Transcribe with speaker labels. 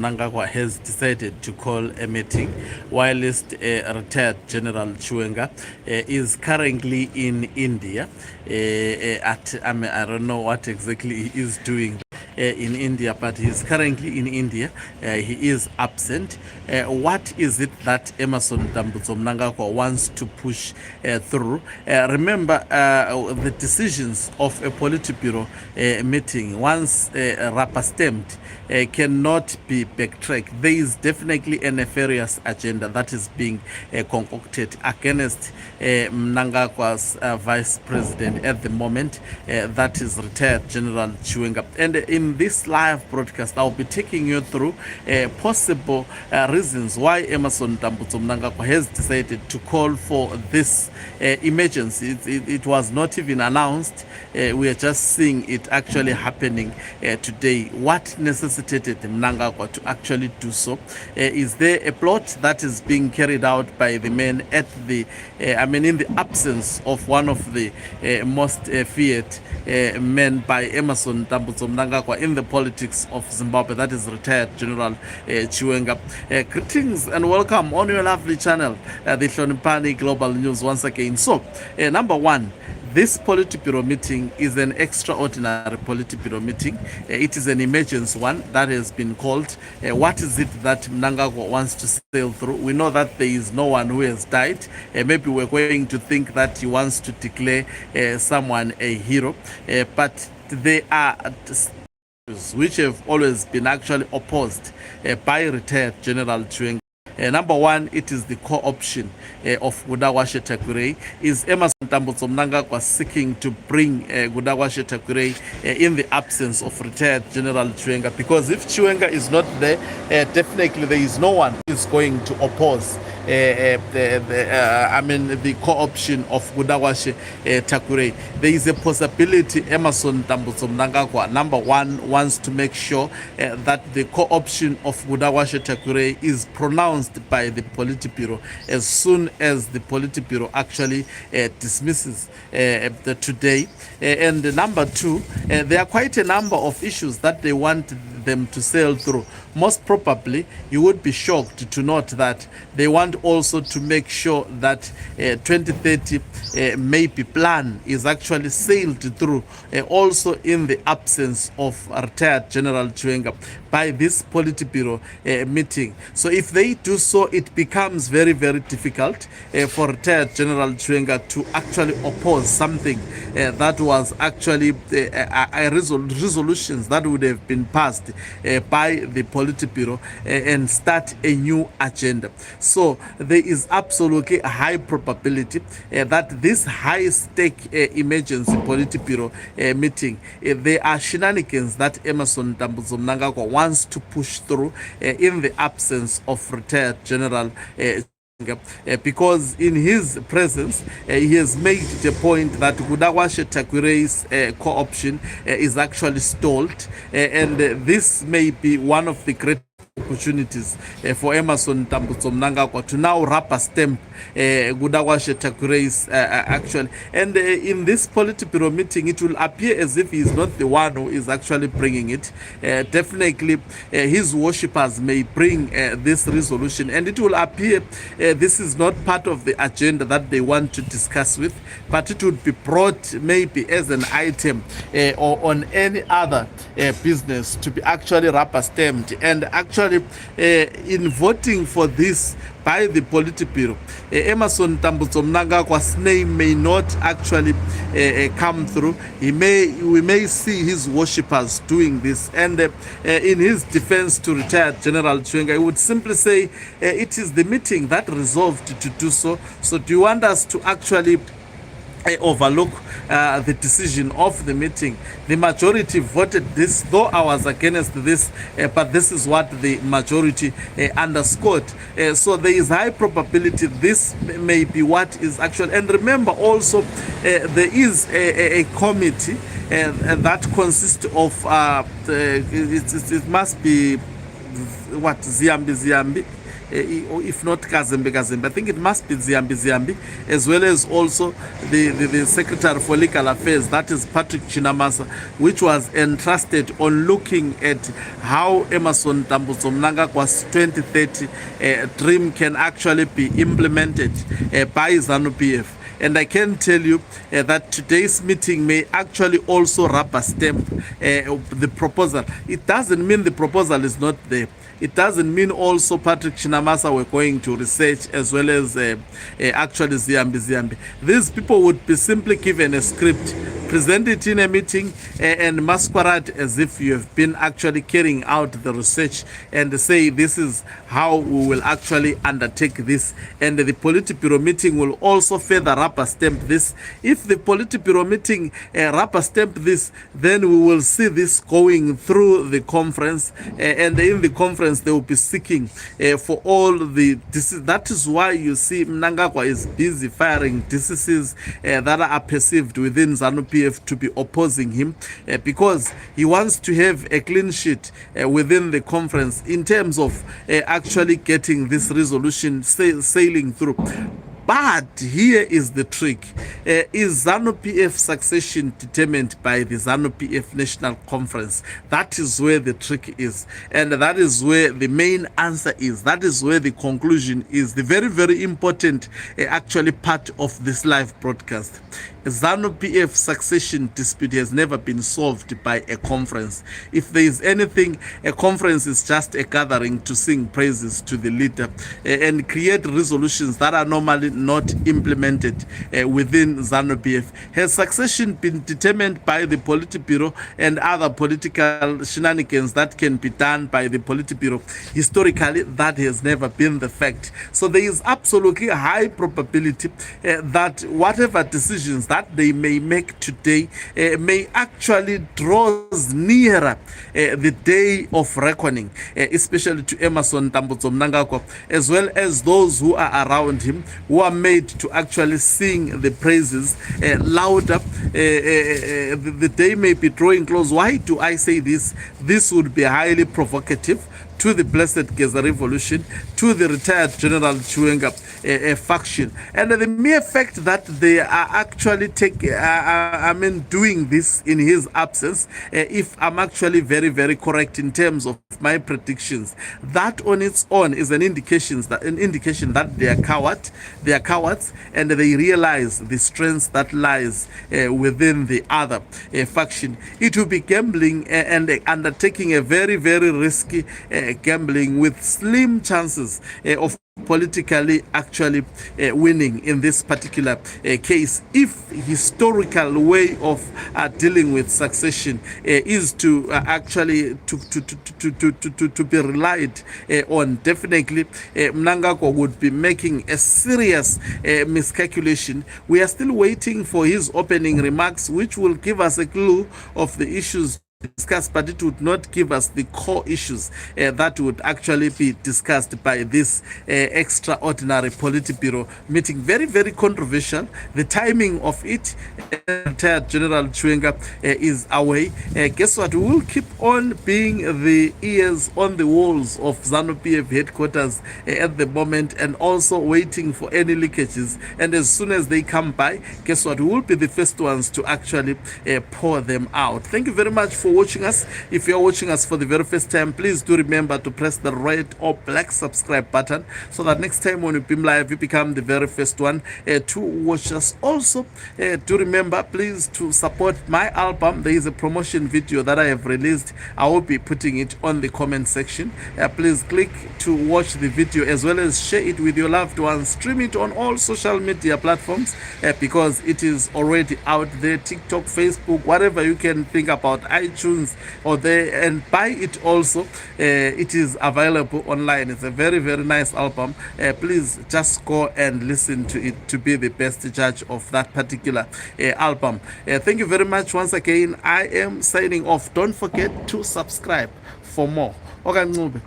Speaker 1: Mnangagwa has decided to call a meeting, whilst retired General Chiwenga is currently in India. I don't know what exactly he is doing in India, but he's currently in India. He is absent. What is it that Emerson Mnangagwa wants to push through? Remember, the decisions of a politiburo meeting, once rubber stamped, cannot be backtracked. There is definitely a nefarious agenda that is being concocted against Mnangagwa's vice president at the moment, that is retired General Chiwenga. And in this live broadcast, I'll be taking you through possible reasons why Emerson Mnangagwa has decided to call for this emergency. It was not even announced. We are just seeing it actually happening today. What necessitated Mnangagwa to actually do so? Is there a plot that is being carried out by the men at the, in the absence of one of the most feared men by Emerson Mnangagwa in the politics of Zimbabwe, that is retired General Chiwenga. Greetings and welcome on your lovely channel, the Hloniphani Global News once again. So, number one, this Politburo meeting is an extraordinary Politburo meeting. It is an emergency one that has been called. What is it that Mnangagwa wants to sail through? We know that there is no one who has died. Maybe we're going to think that he wants to declare someone a hero. But they are which have always been actually opposed by retired General Chiwenga. Number one, it is the co-option of Gudawashe Takurei. Is Emerson Mnangagwa seeking to bring Gudawashe Takurei in the absence of retired General Chiwenga? Because if Chiwenga is not there, definitely there is no one who is going to oppose the co-option of Gudawashe Takurei. There is a possibility Emerson Mnangagwa, number one, wants to make sure that the co-option of Gudawashe Takurei is pronounced by the Politburo as soon as the Politburo actually dismisses today. And number two, there are quite a number of issues that they want them to sail through. Most probably, you would be shocked to note that they want also to make sure that 2030 maybe plan is actually sailed through, also in the absence of retired General Chiwenga by this Politburo meeting. So if they do so, it becomes very, very difficult for retired General Chiwenga to actually oppose something that was actually resolutions that would have been passed by the Politburo and start a new agenda. So there is absolutely a high probability that this high-stake emergency Politburo meeting, there are shenanigans that Emerson Mnangagwa wants to push through in the absence of retired General because in his presence he has made the point that Gudawashe Takurei's co-option is actually stalled, and this may be one of the great opportunities for Emerson Mnangagwa to now rubber stamp Gudawashe Takurei's actually. And in this Politburo meeting, it will appear as if he is not the one who is actually bringing it. Definitely, his worshippers may bring this resolution, and it will appear this is not part of the agenda that they want to discuss with, but it would be brought maybe as an item or on any other business to be actually rubber stamped. And actually, in voting for this by the Politburo, Emerson Mnangagwa's name may not actually come through. We may see his worshippers doing this. And in his defense to retired General Chiwenga, he would simply say it is the meeting that resolved to do so. So do you want us to actually overlook the decision of the meeting? The majority voted this, though I was against this, but this is what the majority underscored. So there is high probability this may be what is actual. And remember also, there is a committee that consists of it must be what, Ziambi if not Kazembe. I think it must be Ziambi, as well as also the Secretary for Legal Affairs, that is Patrick Chinamasa, which was entrusted on looking at how Emerson Tambuzo Mnangagwa's 2030 dream can actually be implemented by ZANU-PF. And I can tell you that today's meeting may actually also rubber stamp the proposal. It doesn't mean the proposal is not there. It doesn't mean also Patrick Chinamasa were going to research as well as actually Ziambi. These people would be simply given a script, present it in a meeting and masquerade as if you have been actually carrying out the research and say this is how we will actually undertake this. And the Politburo meeting will also further rubber stamp this. If the Politburo meeting rubber stamp this, then we will see this going through the conference and in the conference they will be seeking for all the diseases. That is why you see Mnangagwa is busy firing diseases that are perceived within ZANU-PF to be opposing him because he wants to have a clean sheet within the conference in terms of actually getting this resolution sailing through. But here is the trick. Is ZANU-PF succession determined by the ZANU-PF National Conference? That is where the trick is. And that is where the main answer is. That is where the conclusion is. The very, very important actually part of this live broadcast. ZANU-PF succession dispute has never been solved by a conference. If there is anything, a conference is just a gathering to sing praises to the leader and create resolutions that are normally not implemented within ZANU-PF. Has succession been determined by the Politburo and other political shenanigans that can be done by the Politburo? Historically, that has never been the fact. So there is absolutely a high probability that whatever decisions that they may make today may actually draws nearer the day of reckoning, especially to Emerson Tambuzo Mnangagwa, as well as those who are around him, who are made to actually sing the praises louder. The day may be drawing close. Why do I say this? This would be highly provocative to the Blessed Geza Revolution, to the retired General Chiwenga faction. And the mere fact that they are actually doing this in his absence, if I'm actually very, very correct in terms of my predictions, that on its own is an indication that they are cowards, and they realize the strength that lies within the other faction. It will be gambling and undertaking a very, very risky gambling with slim chances of politically actually winning in this particular case, if historical way of dealing with succession is to actually to be relied on. Definitely Mnangagwa would be making a serious miscalculation. We are still waiting for his opening remarks, which will give us a clue of the issues discussed, but it would not give us the core issues that would actually be discussed by this extraordinary Politburo meeting. Very, very controversial. The timing of it, retired General Chiwenga is away. Guess what? We will keep on being the ears on the walls of ZANU-PF headquarters at the moment, and also waiting for any leakages. And as soon as they come by, guess what? We will be the first ones to actually pour them out. Thank you very much for watching us. If you're watching us for the very first time, please do remember to press the red or black subscribe button so that next time when we beam live, you become the very first one to watch us. Also, do remember, please, to support my album. There is a promotion video that I have released. I will be putting it on the comment section. Please click to watch the video, as well as share it with your loved ones. Stream it on all social media platforms because it is already out there. TikTok, Facebook, whatever you can think about, iTunes or there, and buy it also. It is available online. It's a very, very nice album. Please just go and listen to it to be the best judge of that particular album. Thank you very much once again. I am signing off. Don't forget to subscribe for more. Okay.